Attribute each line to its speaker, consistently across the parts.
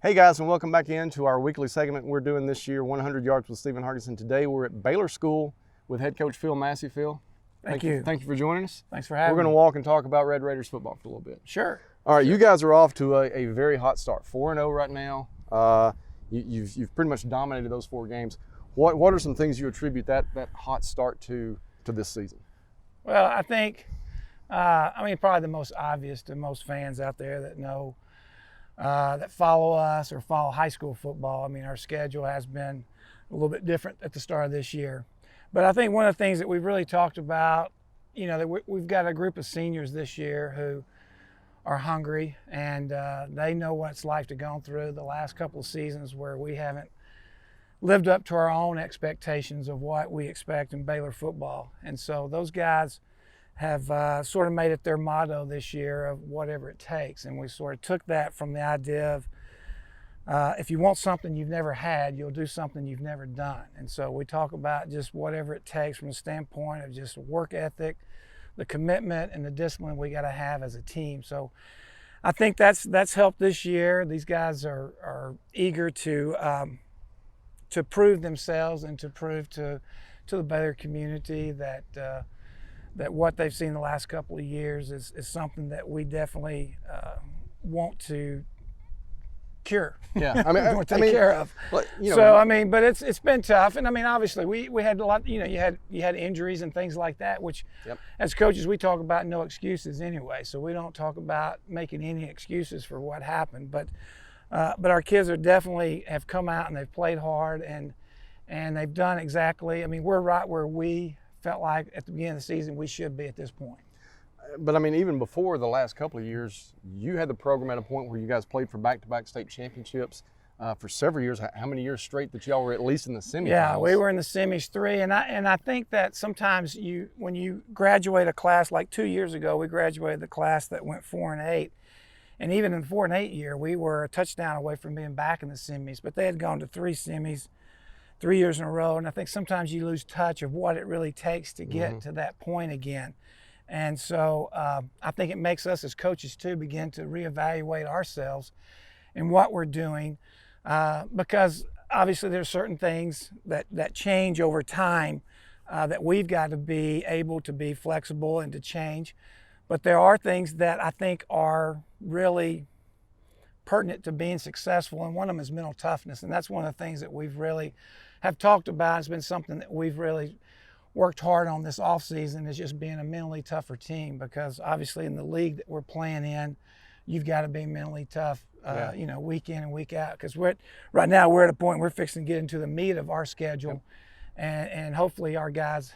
Speaker 1: Hey guys, and welcome back into our weekly segment we're doing this year, 100 Yards with Stephen Hargis. And today we're at Baylor School with head coach Phil Massey. Phil,
Speaker 2: thank you.
Speaker 1: Thank you for joining us.
Speaker 2: Thanks for having me.
Speaker 1: We're going to walk and talk about Red Raiders football for a little bit.
Speaker 2: Sure.
Speaker 1: All right, You guys are off to a very hot start, 4-0 right now. You've pretty much dominated those 4 games. What are some things you attribute that hot start to this season?
Speaker 2: Well, I think, probably the most obvious to most fans out there that know, that follow us or follow high school football. Our schedule has been a little bit different at the start of this year. But I think one of the things that we've really talked about, that we've got a group of seniors this year who are hungry, and they know what it's like to go through the last couple of seasons where we haven't lived up to our own expectations of what we expect in Baylor football. And so those guys have sort of made it their motto this year of whatever it takes. And we sort of took that from the idea of if you want something you've never had, you'll do something you've never done. And so we talk about just whatever it takes from the standpoint of just work ethic, the commitment and the discipline we got to have as a team. So I think that's helped this year. These guys are eager to prove themselves and to prove to the Baylor community that what they've seen the last couple of years is something that we definitely want to cure.
Speaker 1: Yeah,
Speaker 2: want to take care of.
Speaker 1: But,
Speaker 2: but it's been tough, and obviously we had a lot. You had injuries and things like that, which, as coaches, we talk about no excuses anyway. So we don't talk about making any excuses for what happened. But our kids are definitely have come out and they've played hard and they've done exactly. We're right where we felt like at the beginning of the season we should be at this point.
Speaker 1: But even before the last couple of years, you had the program at a point where you guys played for back-to-back state championships for several years. How many years straight that y'all were at least in the semifinals?
Speaker 2: Yeah, we were in the semis 3, and I think that sometimes when you graduate a class, like 2 years ago, we graduated the class that went 4-8, and even in the 4-8 year, we were a touchdown away from being back in the semis. But they had gone to 3 semis 3 years in a row, and I think sometimes you lose touch of what it really takes to get to that point again. And so I think it makes us as coaches too begin to reevaluate ourselves and what we're doing, because obviously there's certain things that change over time that we've got to be able to be flexible and to change. But there are things that I think are really pertinent to being successful, and one of them is mental toughness, and that's one of the things that we've really have talked about. It's been something that we've really worked hard on this offseason, is just being a mentally tougher team, because obviously in the league that we're playing in, you've got to be mentally tough, week in and week out, because right now we're at a point we're fixing to get into the meat of our schedule, and hopefully our guys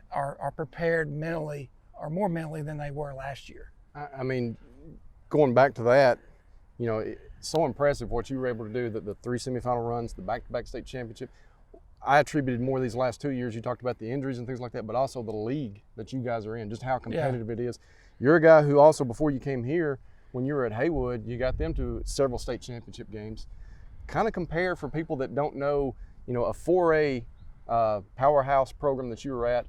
Speaker 2: are prepared mentally, or more mentally than they were last year.
Speaker 1: Going back to that, it's so impressive what you were able to do, the 3 semifinal runs, the back-to-back state championship. I attributed more of these last 2 years. You talked about the injuries and things like that, but also the league that you guys are in, just how competitive it is. You're a guy who also, before you came here, when you were at Haywood, you got them to several state championship games. Kind of compare for people that don't know, a 4A powerhouse program that you were at,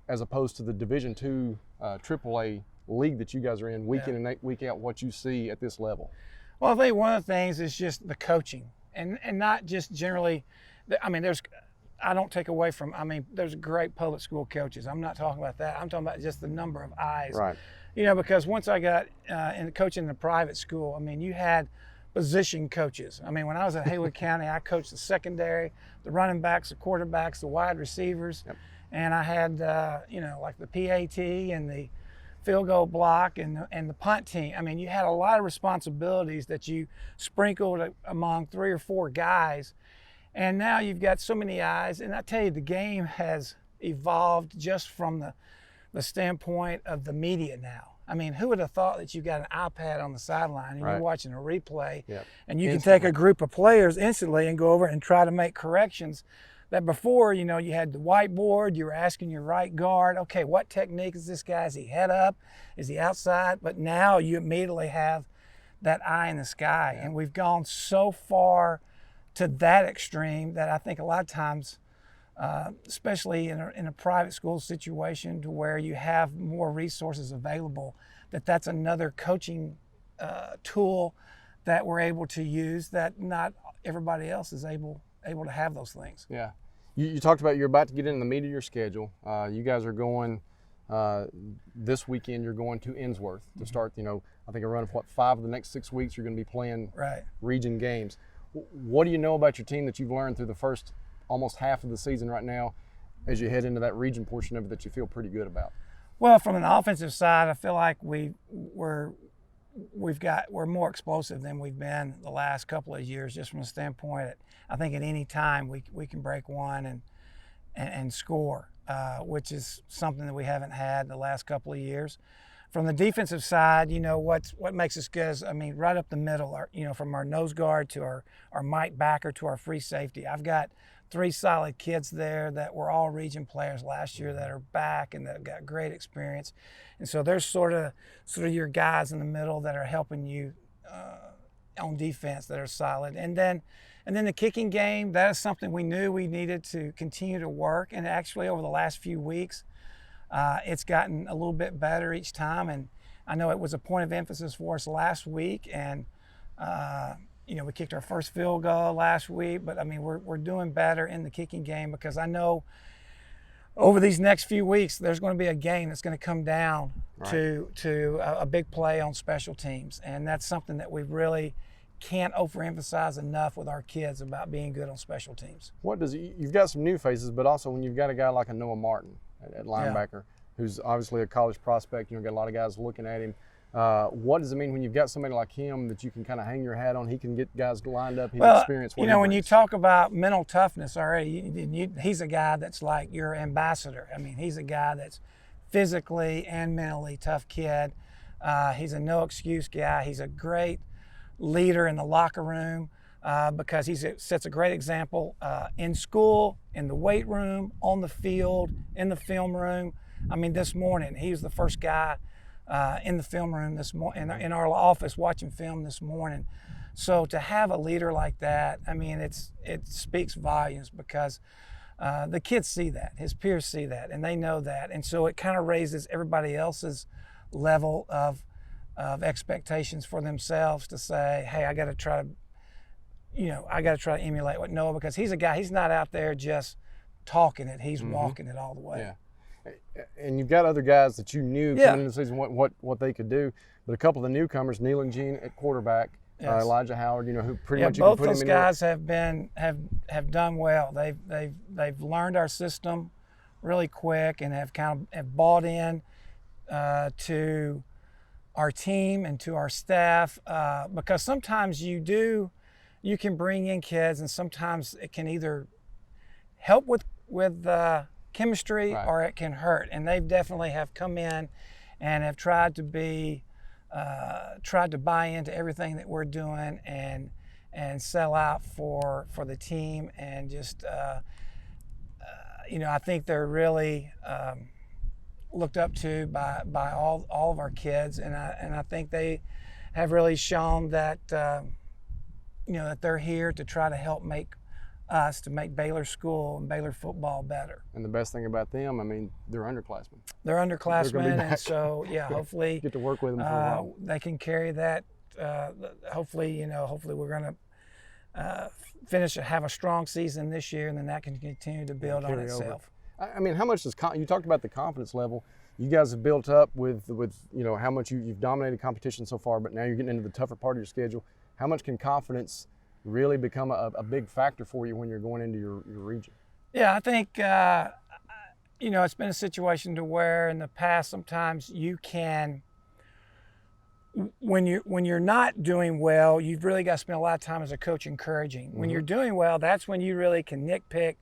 Speaker 1: as opposed to the Division II AAA league that you guys are in, week in and week out, what you see at this level.
Speaker 2: Well, I think one of the things is just the coaching, and not just generally. I don't take away from, there's great public school coaches. I'm not talking about that. I'm talking about just the number of eyes.
Speaker 1: Right.
Speaker 2: Because once I got in coaching in a private school, you had position coaches. When I was at Haywood County, I coached the secondary, the running backs, the quarterbacks, the wide receivers. And I had, like the PAT and the field goal block and the punt team. You had a lot of responsibilities that you sprinkled among 3 or 4 guys. And now you've got so many eyes, and I tell you, the game has evolved just from the standpoint of the media now. Who would have thought that you got an iPad on the sideline and you're watching a replay, and you can take a group of players instantly and go over and try to make corrections that before, you had the whiteboard, you were asking your right guard, okay, what technique is this guy? Is he head up? Is he outside? But now you immediately have that eye in the sky, and we've gone so far to that extreme that I think a lot of times, especially in a private school situation to where you have more resources available, that's another coaching tool that we're able to use that not everybody else is able to have those things.
Speaker 1: Yeah. You talked about you're about to get in the meat of your schedule. You guys are going this weekend. You're going to Innsworth to start. I think a run of 5 of the next 6 weeks. You're going to be playing region games. What do you know about your team that you've learned through the first almost half of the season right now, as you head into that region portion of it that you feel pretty good about?
Speaker 2: Well, from an offensive side, I feel like we're more explosive than we've been the last couple of years, just from a standpoint that I think at any time we can break one and score, which is something that we haven't had the last couple of years. From the defensive side, what makes us good is, right up the middle, from our nose guard to our Mike backer to our free safety. I've got 3 solid kids there that were all region players last year that are back and that have got great experience. And so there's sort of your guys in the middle that are helping you on defense that are solid. And then the kicking game, that is something we knew we needed to continue to work. And actually over the last few weeks, it's gotten a little bit better each time. And I know it was a point of emphasis for us last week. And we kicked our first field goal last week, but we're doing better in the kicking game, because I know over these next few weeks there's going to be a game that's going to come down to a big play on special teams, and that's something that we really can't overemphasize enough with our kids about being good on special teams.
Speaker 1: You've got some new faces, but also when you've got a guy like a Noah Martin at linebacker, who's obviously a college prospect, got a lot of guys looking at him. What does it mean when you've got somebody like him that you can kind of hang your hat on? He can get guys lined up. He's experienced.
Speaker 2: When you talk about mental toughness already, he's a guy that's like your ambassador. He's a guy that's physically and mentally tough kid. He's a no excuse guy. He's a great leader in the locker room because he sets a great example in school, in the weight room, on the field, in the film room. This morning he was the first guy in the film room this morning, in our office watching film this morning. So to have a leader like that, it speaks volumes, because the kids see that, his peers see that, and they know that, and so it kind of raises everybody else's level of expectations for themselves to say, hey, I got to try to emulate what Noah, because he's a guy. He's not out there just talking it; he's walking it all the way.
Speaker 1: Yeah. And you've got other guys that you knew coming into the season what they could do, but a couple of the newcomers, Neil and Gene at quarterback, Elijah Howard, who pretty much you
Speaker 2: both
Speaker 1: can put
Speaker 2: those
Speaker 1: him
Speaker 2: guys have done well. They've learned our system really quick and have bought in to our team and to our staff, because sometimes you can bring in kids, and sometimes it can either help with chemistry or it can hurt, and they definitely have come in and have tried to buy into everything that we're doing and sell out for the team, and just I think they're really looked up to by all of our kids, and I think they have really shown that that they're here to try to help make Baylor school and Baylor football better.
Speaker 1: And the best thing about them, they're underclassmen.
Speaker 2: They're underclassmen, and so hopefully
Speaker 1: get to work with them for a while.
Speaker 2: They can carry that. Hopefully we're going to have a strong season this year, and then that can continue to build on itself.
Speaker 1: How much does you talked about the confidence level you guys have built up with how much you've dominated competition so far, but now you're getting into the tougher part of your schedule. How much can confidence really become a big factor for you when you're going into your region?
Speaker 2: Yeah, I think it's been a situation to where in the past sometimes you can, when you're not doing well, you've really got to spend a lot of time as a coach encouraging. When you're doing well, that's when you really can nitpick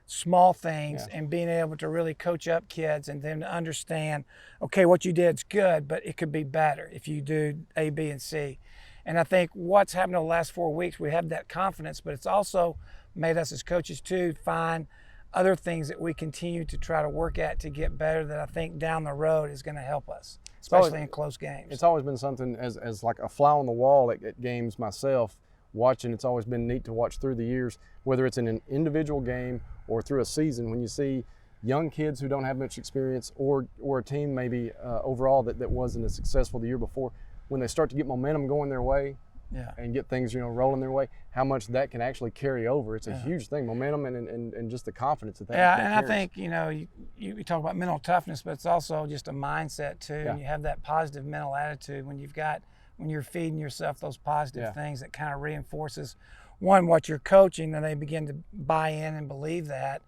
Speaker 2: small things and being able to really coach up kids and then to understand, okay, what you did is good, but it could be better if you do A, B, and C. And I think what's happened over the last 4 weeks, we have that confidence, but it's also made us as coaches too find other things that we continue to try to work at to get better that I think down the road is going to help us, especially in close games.
Speaker 1: It's always been something as like a fly on the wall at games myself, watching. It's always been neat to watch through the years, whether it's in an individual game or through a season, when you see young kids who don't have much experience or a team maybe overall that wasn't as successful the year before, when they start to get momentum going their way,
Speaker 2: Yeah.
Speaker 1: and get things, rolling their way, how much that can actually carry over. It's a
Speaker 2: Yeah.
Speaker 1: huge thing, momentum and just the confidence that
Speaker 2: Yeah,
Speaker 1: that
Speaker 2: and I
Speaker 1: carries.
Speaker 2: think, you talk about mental toughness, but it's also just a mindset too.
Speaker 1: Yeah.
Speaker 2: And you have that positive mental attitude when you're feeding yourself those positive
Speaker 1: Yeah.
Speaker 2: things that kind of reinforces, one, what you're coaching, and they begin to buy in and believe that.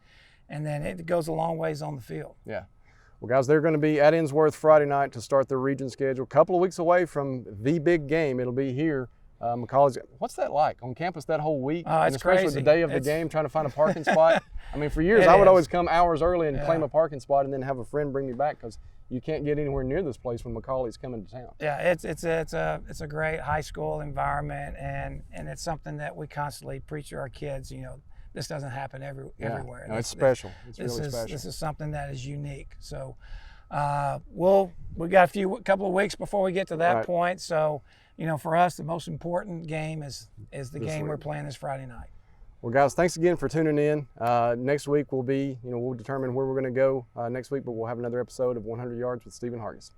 Speaker 2: And then it goes a long ways on the field.
Speaker 1: Yeah. Well, guys, they're going to be at Innsworth Friday night to start their region schedule. A couple of weeks away from the big game. It'll be here. McCauley's. What's that like on campus that whole week?
Speaker 2: Oh,
Speaker 1: and
Speaker 2: it's
Speaker 1: especially
Speaker 2: crazy.
Speaker 1: the day of the
Speaker 2: It's-
Speaker 1: game, trying to find a parking spot. I mean, for years,
Speaker 2: It
Speaker 1: I would
Speaker 2: is.
Speaker 1: always come hours early and
Speaker 2: Yeah.
Speaker 1: claim a parking spot and then have a friend bring me back because you can't get anywhere near this place when McCauley's coming to town.
Speaker 2: Yeah, it's a great high school environment, and it's something that we constantly preach to our kids. This doesn't happen everywhere.
Speaker 1: No, it's special. It's
Speaker 2: This
Speaker 1: really
Speaker 2: is
Speaker 1: special.
Speaker 2: this is something that is unique. So we got couple of weeks before we get to that
Speaker 1: Right.
Speaker 2: point. So for us, the most important game is the
Speaker 1: This
Speaker 2: game
Speaker 1: week.
Speaker 2: we're playing this Friday night.
Speaker 1: Well, guys, thanks again for tuning in. Next week we'll determine where we're going to go next week, but we'll have another episode of 100 Yards with Stephen Hargis.